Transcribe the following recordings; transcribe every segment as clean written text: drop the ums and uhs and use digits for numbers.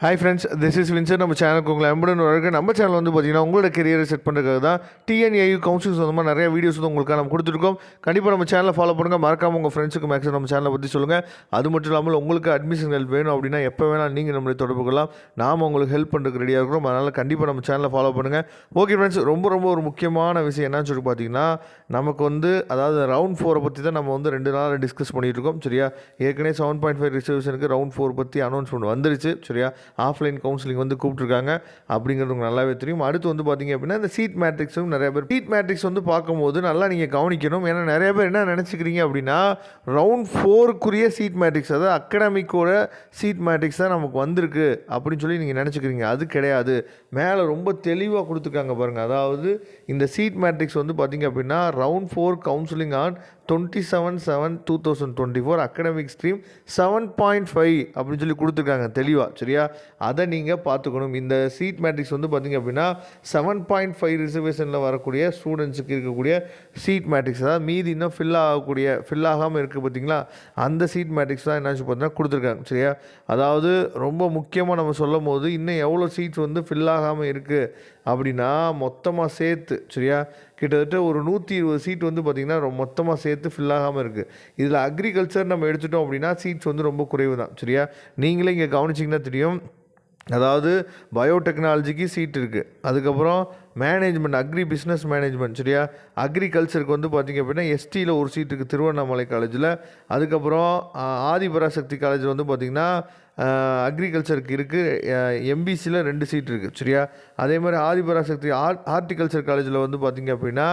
Hi friends, this is Windsor. நம்ம சேனலுக்கு உங்களை அன்புடன் வரவேற்க. நம்ம சேனல் வந்து பார்த்தீங்கன்னா உங்களோட கெரியரை செட் பண்ணுறதுக்காக தான் டிஎன்ஏயு கவுன்சிலிங் சொந்தமாக நிறைய வீடியோஸ் வந்து உங்களுக்கு நம்ம கொடுத்துருக்கோம். கண்டிப்பாக நம்ம சேனலை ஃபாலோ பண்ணுங்கள். மறக்காமல் உங்கள் ஃப்ரெண்ட்ஸுக்கு மேக்ஸிமம் நம்ம சேனலை பற்றி சொல்லுங்கள். அது மட்டும் இல்லாமல் உங்களுக்கு அட்மிஷன் ஹெல்ப் வேணும் அப்படின்னா எப்போ வேணால் நீங்கள் நம்மளை தொடர்பு கொள்ளலாம். நாம் உங்களுக்கு ஹெல்ப் பண்ணுறதுக்கு ரெடியாக இருக்கிறோம். அதனால் கண்டிப்பாக நம்ம சேனலை ஃபாலோ பண்ணுங்கள். ஓகே ஃப்ரெண்ட்ஸ், ரொம்ப ஒரு முக்கியமான விஷயம் என்னன்னு சொல்லி பார்த்தீங்கன்னா, நமக்கு வந்து அதாவது ரவுண்ட் 4 பற்றி தான் நம்ம வந்து 2 நாள் டிஸ்கஸ் பண்ணிகிட்டு இருக்கோம். சரியா, ஏற்கனவே 7.5 ரிசர்வேஷனுக்கு ரவுண்ட் 4 பற்றி அனௌன்ஸ்மெண்ட் வந்துருச்சு. சரியா, ஆஃப்லைன் கவுன்சிலிங் வந்து கூப்பிட்டுருக்காங்க அப்படிங்கிறது உங்களுக்கு நல்லாவே தெரியும். அடுத்து வந்து பார்த்தீங்க அப்படின்னா இந்த சீட் மேட்ரிக்ஸும் நிறைய பேர் சீட் மேட்ரிக்ஸ் வந்து பார்க்கும்போது நல்லா நீங்கள் கவனிக்கணும். ஏன்னா நிறைய பேர் என்ன நினச்சிக்கிறீங்க அப்படின்னா, ரவுண்ட் 4க்குரிய சீட் மேட்ரிக்ஸ், அதாவது அகடமிக்கோட சீட் மேட்ரிக்ஸ் தான் நமக்கு வந்திருக்கு அப்படின்னு சொல்லி நீங்கள் நினச்சிக்கிறீங்க. அது கிடையாது. மேலே ரொம்ப தெளிவாக கொடுத்துருக்காங்க பாருங்கள். அதாவது இந்த சீட் மேட்ரிக்ஸ் வந்து பார்த்தீங்க அப்படின்னா round 4 counselling on 27/7/2024 academic stream 7.5 அப்படின்னு சொல்லி கொடுத்துருக்காங்க தெளிவாக. சரியா, அதை நீங்கள் பார்த்துக்கணும். இந்த சீட் மேட்ரிக்ஸ் வந்து பார்த்திங்க அப்படின்னா 7.5 ரிசர்வேஷனில் வரக்கூடிய ஸ்டூடெண்ட்ஸுக்கு இருக்கக்கூடிய சீட் மேட்ரிக்ஸ், அதாவது மீதி இன்னும் ஃபில் ஆகாமல் இருக்குது பார்த்திங்களா, அந்த சீட் மேட்ரிக்ஸ் தான் என்னாச்சு பார்த்தீங்கன்னா கொடுத்துருக்காங்க. சரியா, அதாவது ரொம்ப முக்கியமாக நம்ம சொல்லும் போது இன்னும் எவ்வளோ சீட்ஸ் வந்து ஃபில் ஆகாமல் இருக்குது அப்படின்னா மொத்தமாக சேர்த்து, சரியா, கிட்டத்தட்ட ஒரு 120 சீட் வந்து பார்த்திங்கன்னா மொத்தமாக சேர்த்து ஃபில் ஆகாமல் இருக்குது. இதில் அக்ரிகல்ச்சர் நம்ம எடுத்துட்டோம் அப்படின்னா சீட்ஸ் வந்து ரொம்ப குறைவு தான். சரியா, நீங்களே இங்கே கவனிச்சிங்கன்னா தெரியும். அதாவது பயோடெக்னாலஜிக்கு சீட் இருக்குது, அதுக்கப்புறம் மேனேஜ்மெண்ட், அக்ரி பிஸ்னஸ் மேனேஜ்மெண்ட், சரியா, அக்ரிகல்ச்சருக்கு வந்து பார்த்திங்க அப்படின்னா எஸ்டியில் ஒரு சீட் இருக்குது திருவண்ணாமலை காலேஜில். அதுக்கப்புறம் ஆதிபராசக்தி காலேஜில் வந்து பார்த்திங்கன்னா அக்ரிகல்ச்சருக்கு இருக்குது, எம்பிசியில் 2 சீட் இருக்குது. சரியா, அதே மாதிரி ஆதிபராசக்தி ஹார்டிகல்ச்சர் காலேஜில் வந்து பார்த்திங்க அப்படின்னா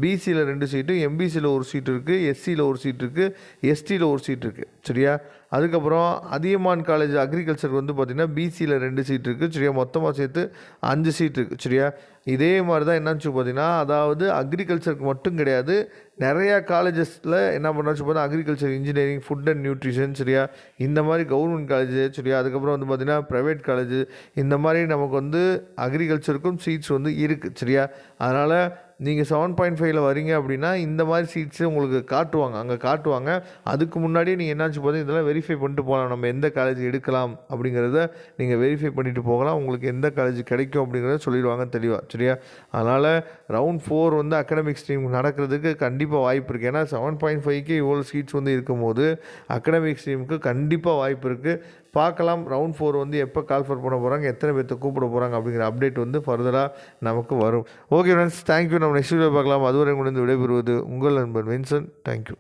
பிசியில் 2 சீட்டு, எம்பிசியில் ஒரு சீட் இருக்குது, எஸ்சியில் ஒரு சீட் இருக்குது, எஸ்டியில் ஒரு சீட் இருக்குது. சரியா, அதுக்கப்புறம் அதியமான் காலேஜ் அக்ரிகல்ச்சருக்கு வந்து பார்த்திங்கன்னா பிசியில் 2 சீட் இருக்குது. சரியா, மொத்தமாக சேர்த்து 5 சீட் இருக்குது. சரியா, இதே மாதிரி தான் என்னன்னு பார்த்தீங்கன்னா, அதாவது அக்ரிகல்ச்சருக்கு மட்டும் கிடையாது, நிறையா காலேஜஸில் என்ன பண்ணுறாச்சு பார்த்தா agriculture, engineering, food and nutrition, சரியா, இந்த மாதிரி கவர்மெண்ட் காலேஜ், சரியா, அதுக்கப்புறம் வந்து பார்த்திங்கன்னா ப்ரைவேட் காலேஜ், இந்த மாதிரி நமக்கு வந்து அக்ரிகல்ச்சருக்கும் சீட்ஸ் வந்து இருக்குது. சரியா, அதனால் நீங்கள் 7.5ல் வரீங்க அப்படின்னா இந்த மாதிரி சீட்ஸு உங்களுக்கு காட்டுவாங்க, அங்கே காட்டுவாங்க. அதுக்கு முன்னாடியே நீங்கள் என்னாச்சு பார்த்தீங்கன்னா இதெல்லாம் வெரிஃபை பண்ணிட்டு போகலாம். நம்ம எந்த காலேஜ் எடுக்கலாம் அப்படிங்கிறத நீங்கள் வெரிஃபை பண்ணிவிட்டு போகலாம். உங்களுக்கு எந்த காலேஜ் கிடைக்கும் அப்படிங்கிறத சொல்லிடுவாங்க தெளிவாக. சரியா, அதனால் ரவுண்ட் 4 வந்து அகடமிக் ஸ்ட்ரீம் நடக்கிறதுக்கு கண்டிப்பாக வாய்ப்பு இருக்குது. ஏன்னா 7.5க்கு இவ்வளோ சீட்ஸ் வந்து இருக்கும்போது அகடமிக் ஸ்ட்ரீமுக்கு கண்டிப்பாக வாய்ப்பு இருக்குது. பார்க்கலாம் ரவுண்ட் 4 வந்து எப்போ கால்ஃபர் பண்ண போகிறாங்க, எத்தனை பேர்த்த கூப்பிட போகிறாங்க அப்படிங்கிற அப்டேட் வந்து ஃபர்தராக நமக்கு வரும். Okay friends, thank you. நம்ம நெக்ஸ்ட் வீடியோ பார்க்கலாம். அதுவரை உங்களிடம் விடைபெறுவது உங்கள் நண்பன் வின்சன். தேங்க்யூ.